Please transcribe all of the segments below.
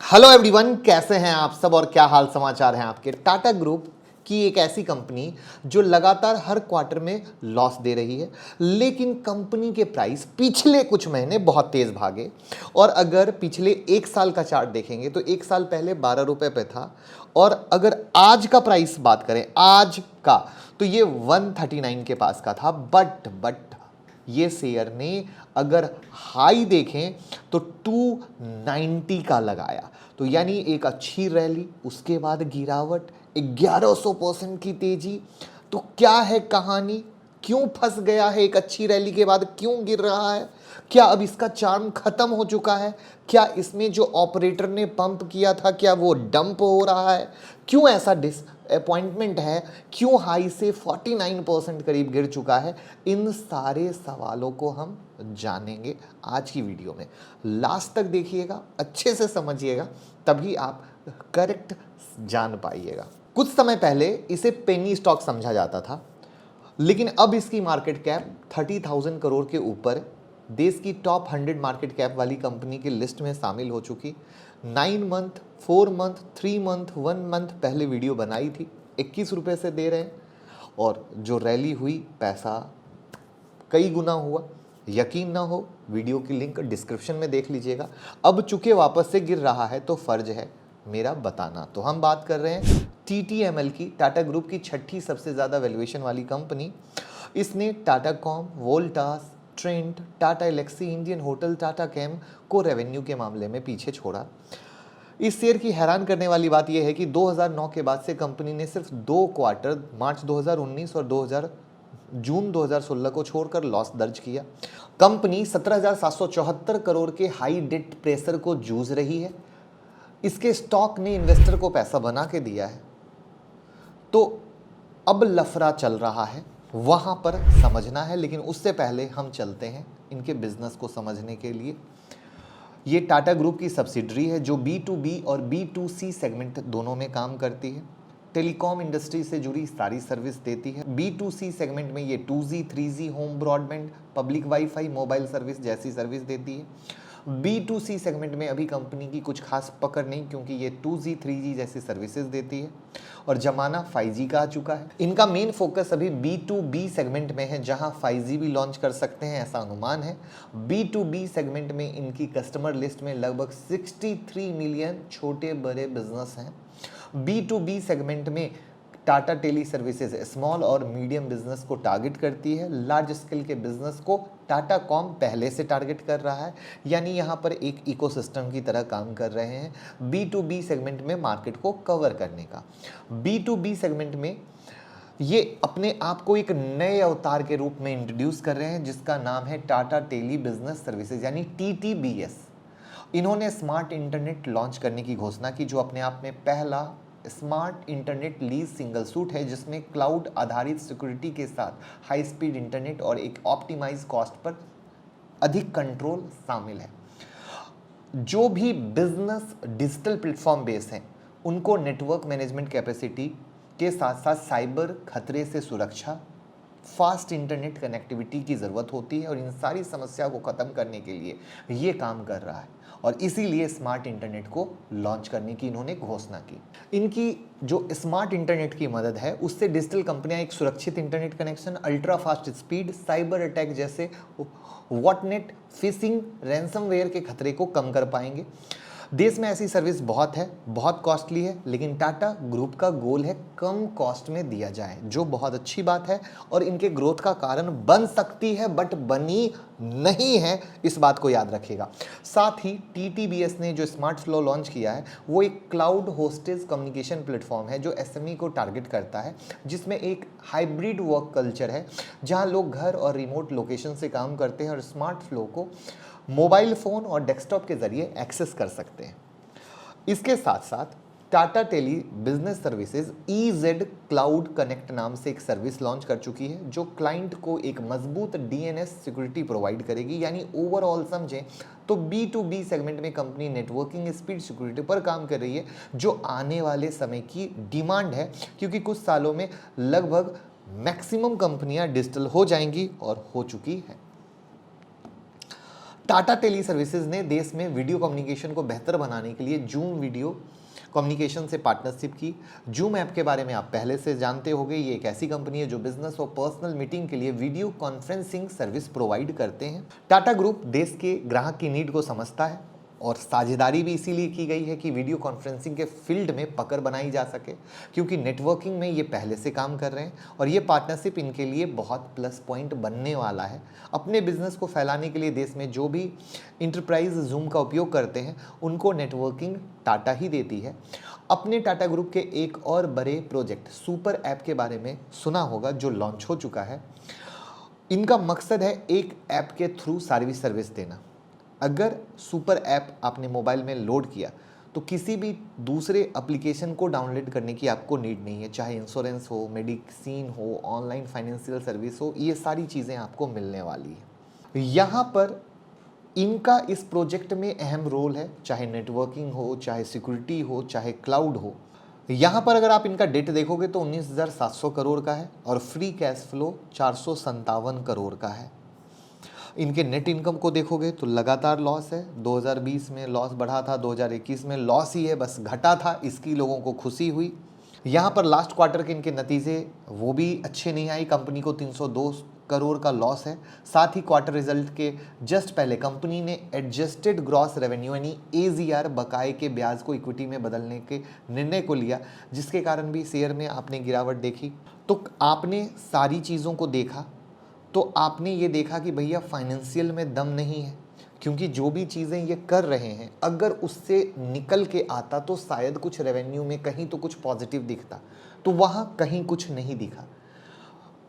Hello everyone, कैसे हैं आप सब और क्या हाल समाचार हैं आपके। टाटा ग्रुप की एक ऐसी कंपनी जो लगातार हर क्वार्टर में लॉस दे रही है, लेकिन कंपनी के प्राइस पिछले कुछ महीने बहुत तेज भागे। और अगर पिछले एक साल का चार्ट देखेंगे तो एक साल पहले 12 रुपए पे था, और अगर आज का प्राइस बात करें आज का, तो ये 139 के पास का था। बट ये शेयर ने अगर हाई देखें तो 290 का लगाया। तो यानी एक अच्छी रैली, उसके बाद गिरावट, 1100% की तेजी। तो क्या है कहानी, क्यों फंस गया है, एक अच्छी रैली के बाद क्यों गिर रहा है? क्या अब इसका चार्म खत्म हो चुका है? क्या इसमें जो ऑपरेटर ने पंप किया था, क्या वो डंप हो रहा है? क्यों ऐसा डिसअपॉइंटमेंट है? क्यों हाई से 49% करीब गिर चुका है? इन सारे सवालों को हम जानेंगे आज की वीडियो में। लास्ट तक देखिएगा, अच्छे से समझिएगा, तभी आप करेक्ट जान पाइएगा। कुछ समय पहले इसे पेनी स्टॉक समझा जाता था, लेकिन अब इसकी मार्केट कैप 30,000 करोड़ के ऊपर देश की टॉप 100 मार्केट कैप वाली कंपनी की लिस्ट में शामिल हो चुकी। 9 मंथ, 4 मंथ, 3 मंथ, 1 मंथ पहले वीडियो बनाई थी, 21 रुपये से दे रहे हैं, और जो रैली हुई पैसा कई गुना हुआ। यकीन ना हो, वीडियो की लिंक डिस्क्रिप्शन में देख लीजिएगा। अब चूंकि वापस से गिर रहा है तो फर्ज है मेरा बताना। तो हम बात कर रहे हैं TTML की, टाटा ग्रुप की छठी सबसे ज़्यादा वैल्यूएशन वाली कंपनी। इसने Tata Comm, Voltas, Trent, Tata Elxsi, Indian hotel, Tata Chem को रेवेन्यू के मामले में पीछे छोड़ा। इस शेयर की हैरान करने वाली बात यह है कि 2009 के बाद से कंपनी ने सिर्फ 2 क्वार्टर, मार्च 2019 और जून 2016 को छोड़कर लॉस दर्ज किया। कंपनी 17,774 करोड़ के हाई डेट प्रेशर को जूझ रही है। इसके स्टॉक ने इन्वेस्टर को पैसा बना के दिया है, तो अब लफड़ा चल रहा है, वहां पर समझना है। लेकिन उससे पहले हम चलते हैं इनके बिजनेस को समझने के लिए। ये टाटा ग्रुप की सब्सिडरी है जो B2B और B2C सेगमेंट दोनों में काम करती है। टेलीकॉम इंडस्ट्री से जुड़ी सारी सर्विस देती है। B2C सेगमेंट में ये 2G, 3G, home broadband, public wifi, mobile service जैसी सर्विस देती है। B2C सेगमेंट में अभी कंपनी की कुछ खास पकड़ नहीं, क्योंकि ये 2G, 3G जैसी सर्विसेज देती है और जमाना 5G का आ चुका है। इनका मेन फोकस अभी B2B सेगमेंट में है, जहां 5G भी लॉन्च कर सकते हैं ऐसा अनुमान है। B2B सेगमेंट में इनकी कस्टमर लिस्ट में लगभग 63 मिलियन छोटे बड़े बिजनेस हैं। B2B सेगमेंट में टाटा टेली सर्विसेज स्मॉल और मीडियम बिजनेस को टारगेट करती है। लार्ज स्केल के बिजनेस को टाटा कॉम पहले से टारगेट कर रहा है, यानी यहाँ पर एक इकोसिस्टम की तरह काम कर रहे हैं B2B सेगमेंट में मार्केट को कवर करने का। B2B सेगमेंट में ये अपने आप को एक नए अवतार के रूप में इंट्रोड्यूस कर रहे हैं, जिसका नाम है टाटा टेली बिजनेस सर्विसेज यानी TTBS। इन्होंने स्मार्ट इंटरनेट लॉन्च करने की घोषणा की, जो अपने आप में पहला smart internet lease single suit है, जिसमें क्लाउड आधारित सिक्योरिटी के साथ हाई स्पीड इंटरनेट और एक ऑप्टिमाइज कॉस्ट पर अधिक कंट्रोल शामिल है। जो भी बिजनेस डिजिटल प्लेटफॉर्म बेस हैं, उनको नेटवर्क मैनेजमेंट कैपेसिटी के साथ साथ साइबर खतरे से सुरक्षा, फास्ट इंटरनेट कनेक्टिविटी की ज़रूरत होती है, और इन सारी समस्या को ख़त्म करने के लिए ये काम कर रहा है, और इसीलिए स्मार्ट इंटरनेट को लॉन्च करने की इन्होंने घोषणा की। इनकी जो स्मार्ट इंटरनेट की मदद है, उससे डिजिटल कंपनियां एक सुरक्षित internet connection, ultra fast speed, cyber attack जैसे वॉटनेट, फिशिंग, रैंसमवेयर के खतरे को कम कर पाएंगे। देश में ऐसी सर्विस बहुत है, बहुत कॉस्टली है, लेकिन टाटा ग्रुप का गोल है कम कॉस्ट में दिया जाए, जो बहुत अच्छी बात है और इनके ग्रोथ का कारण बन सकती है, बट बनी नहीं है, इस बात को याद रखिएगा। साथ ही TTBS ने जो स्मार्ट फ्लो लॉन्च किया है, वो एक क्लाउड होस्टेज कम्युनिकेशन प्लेटफॉर्म है जो SME को टारगेट करता है, जिसमें एक हाइब्रिड वर्क कल्चर है, जहां लोग घर और रिमोट लोकेशन से काम करते हैं और स्मार्ट फ्लो को मोबाइल फ़ोन और डेस्कटॉप के जरिए एक्सेस कर सकते हैं। इसके साथ साथ Tata tele business services EZ cloud connect नाम से एक सर्विस लॉन्च कर चुकी है, जो क्लाइंट को एक मजबूत DNS सिक्योरिटी प्रोवाइड करेगी। यानी ओवरऑल समझें तो B2B सेगमेंट में कंपनी नेटवर्किंग स्पीड सिक्योरिटी पर काम कर रही है, जो आने वाले समय की डिमांड है, क्योंकि कुछ सालों में लगभग मैक्सिमम कंपनियां डिजिटल हो जाएंगी और हो चुकी हैं। टाटा टेली सर्विसेज ने देश में वीडियो कम्युनिकेशन को बेहतर बनाने के लिए जूम वीडियो कम्युनिकेशन से पार्टनरशिप की। जूम ऐप के बारे में आप पहले से जानते होंगे, ये एक ऐसी कंपनी है जो बिजनेस और पर्सनल मीटिंग के लिए वीडियो कॉन्फ्रेंसिंग सर्विस प्रोवाइड करते हैं। टाटा ग्रुप देश के ग्राहक की नीड को समझता है और साझेदारी भी इसीलिए की गई है कि वीडियो कॉन्फ्रेंसिंग के फील्ड में पकड़ बनाई जा सके, क्योंकि नेटवर्किंग में ये पहले से काम कर रहे हैं और ये पार्टनरशिप इनके लिए बहुत प्लस पॉइंट बनने वाला है। अपने बिजनेस को फैलाने के लिए देश में जो भी इंटरप्राइज जूम का उपयोग करते हैं उनको नेटवर्किंग टाटा ही देती है। अपने टाटा ग्रुप के एक और बड़े प्रोजेक्ट सुपर ऐप के बारे में सुना होगा जो लॉन्च हो चुका है। इनका मकसद है एक ऐप के थ्रू सारी सर्विस देना। अगर सुपर ऐप आपने मोबाइल में लोड किया तो किसी भी दूसरे एप्लीकेशन को डाउनलोड करने की आपको नीड नहीं है, चाहे इंश्योरेंस हो, मेडिसिन हो, ऑनलाइन फाइनेंशियल सर्विस हो, ये सारी चीज़ें आपको मिलने वाली है। यहाँ पर इनका इस प्रोजेक्ट में अहम रोल है, चाहे नेटवर्किंग हो, चाहे सिक्योरिटी हो, चाहे क्लाउड हो। यहाँ पर अगर आप इनका डेट देखोगे तो 19,700 करोड़ का है और फ्री कैश फ्लो 457 करोड़ का है। इनके नेट इनकम को देखोगे तो लगातार लॉस है। 2020 में लॉस बढ़ा था, 2021 में लॉस ही है, बस घटा था, इसकी लोगों को खुशी हुई। यहाँ पर लास्ट क्वार्टर के इनके नतीजे वो भी अच्छे नहीं आए, कंपनी को 302 करोड़ का लॉस है। साथ ही क्वार्टर रिजल्ट के जस्ट पहले कंपनी ने एडजस्टेड ग्रॉस रेवेन्यू यानी AGR बकाए के ब्याज को इक्विटी में बदलने के निर्णय को लिया, जिसके कारण भी शेयर में आपने गिरावट देखी। तो आपने सारी चीज़ों को देखा तो आपने ये देखा कि भैया फाइनेंशियल में दम नहीं है, क्योंकि जो भी चीज़ें ये कर रहे हैं अगर उससे निकल के आता तो शायद कुछ रेवेन्यू में कहीं तो कुछ पॉजिटिव दिखता, तो वहाँ कहीं कुछ नहीं दिखा।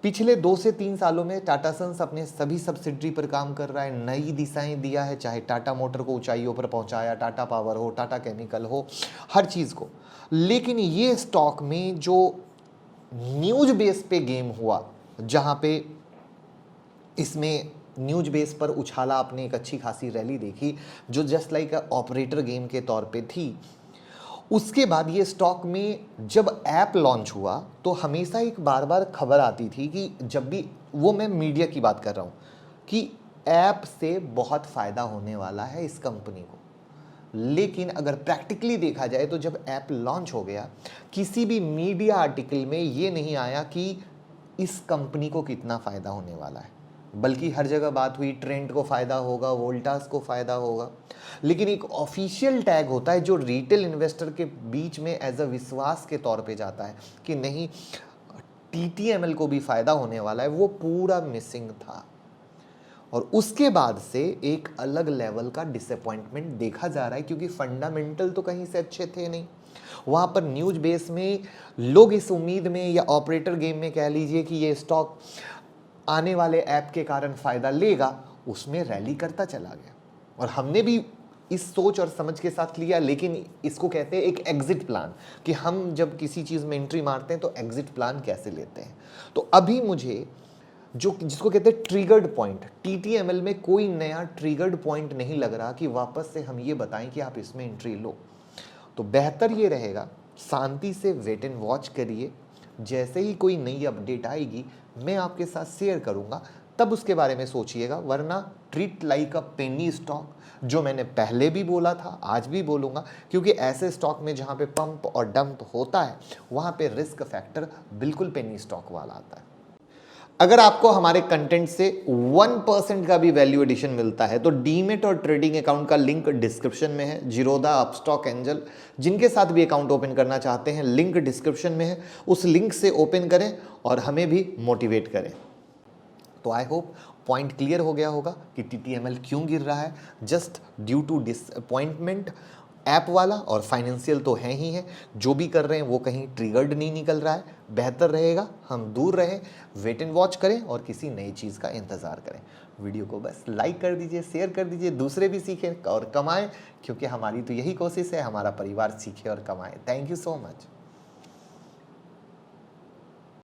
पिछले 2 से 3 सालों में टाटा सन्स अपने सभी सब्सिडरी पर काम कर रहा है, नई दिशाएं दिया है, चाहे टाटा मोटर को ऊंचाइयों पर पहुंचाया, टाटा पावर हो, टाटा केमिकल हो, हर चीज़ को। लेकिन ये स्टॉक में जो न्यूज बेस पे गेम हुआ, जहाँ पे इसमें न्यूज बेस पर उछाला, आपने एक अच्छी खासी रैली देखी जो जस्ट लाइक ऑपरेटर गेम के तौर पे थी। उसके बाद ये स्टॉक में जब ऐप लॉन्च हुआ तो हमेशा एक बार बार खबर आती थी कि जब भी, वो मैं मीडिया की बात कर रहा हूँ, कि ऐप से बहुत फ़ायदा होने वाला है इस कंपनी को। लेकिन अगर प्रैक्टिकली देखा जाए तो जब ऐप लॉन्च हो गया, किसी भी मीडिया आर्टिकल में ये नहीं आया कि इस कंपनी को कितना फ़ायदा होने वाला है, बल्कि हर जगह बात हुई ट्रेंड को फ़ायदा होगा, वोल्टास को फ़ायदा होगा। लेकिन एक ऑफिशियल टैग होता है जो रिटेल इन्वेस्टर के बीच में एज अ विश्वास के तौर पे जाता है कि नहीं TTML को भी फ़ायदा होने वाला है, वो पूरा मिसिंग था। और उसके बाद से एक अलग लेवल का डिसअपॉइंटमेंट देखा जा रहा है, क्योंकि फंडामेंटल तो कहीं से अच्छे थे नहीं। वहाँ पर न्यूज बेस में लोग इस उम्मीद में या ऑपरेटर गेम में कह लीजिए कि ये स्टॉक आने वाले ऐप के कारण फ़ायदा लेगा, उसमें रैली करता चला गया। और हमने भी इस सोच और समझ के साथ लिया, लेकिन इसको कहते हैं एक एग्जिट प्लान, कि हम जब किसी चीज़ में एंट्री मारते हैं तो एग्जिट प्लान कैसे लेते हैं। तो अभी मुझे जिसको कहते हैं ट्रिगर्ड पॉइंट, TTML में कोई नया ट्रिगर्ड पॉइंट नहीं लग रहा कि वापस से हम ये बताएं कि आप इसमें एंट्री लो। तो बेहतर ये रहेगा शांति से वेट एंड वॉच करिए। जैसे ही कोई नई अपडेट आएगी मैं आपके साथ शेयर करूंगा, तब उसके बारे में सोचिएगा, वरना ट्रीट लाइक अ पेनी स्टॉक, जो मैंने पहले भी बोला था आज भी बोलूँगा, क्योंकि ऐसे स्टॉक में जहाँ पे पंप और डंप होता है वहाँ पे रिस्क फैक्टर बिल्कुल पेनी स्टॉक वाला आता है। अगर आपको हमारे कंटेंट से 1% का भी वैल्यू एडिशन मिलता है तो डीमेट और ट्रेडिंग अकाउंट का लिंक डिस्क्रिप्शन में है। जीरोधा, अपस्टॉक, एंजल, जिनके साथ भी अकाउंट ओपन करना चाहते हैं, लिंक डिस्क्रिप्शन में है, उस लिंक से ओपन करें और हमें भी मोटिवेट करें। तो आई होप पॉइंट क्लियर हो गया होगा कि TTML क्यों गिर रहा है, just due to disappointment app वाला, और फाइनेंशियल तो है ही है, जो भी कर रहे हैं वो कहीं ट्रिगर्ड नहीं निकल रहा है। बेहतर रहेगा हम दूर रहें, वेट एंड वॉच करें और किसी नई चीज़ का इंतज़ार करें। वीडियो को बस लाइक कर दीजिए, शेयर कर दीजिए, दूसरे भी सीखें और कमाएं, क्योंकि हमारी तो यही कोशिश है, हमारा परिवार सीखे और कमाए। Thank you so much.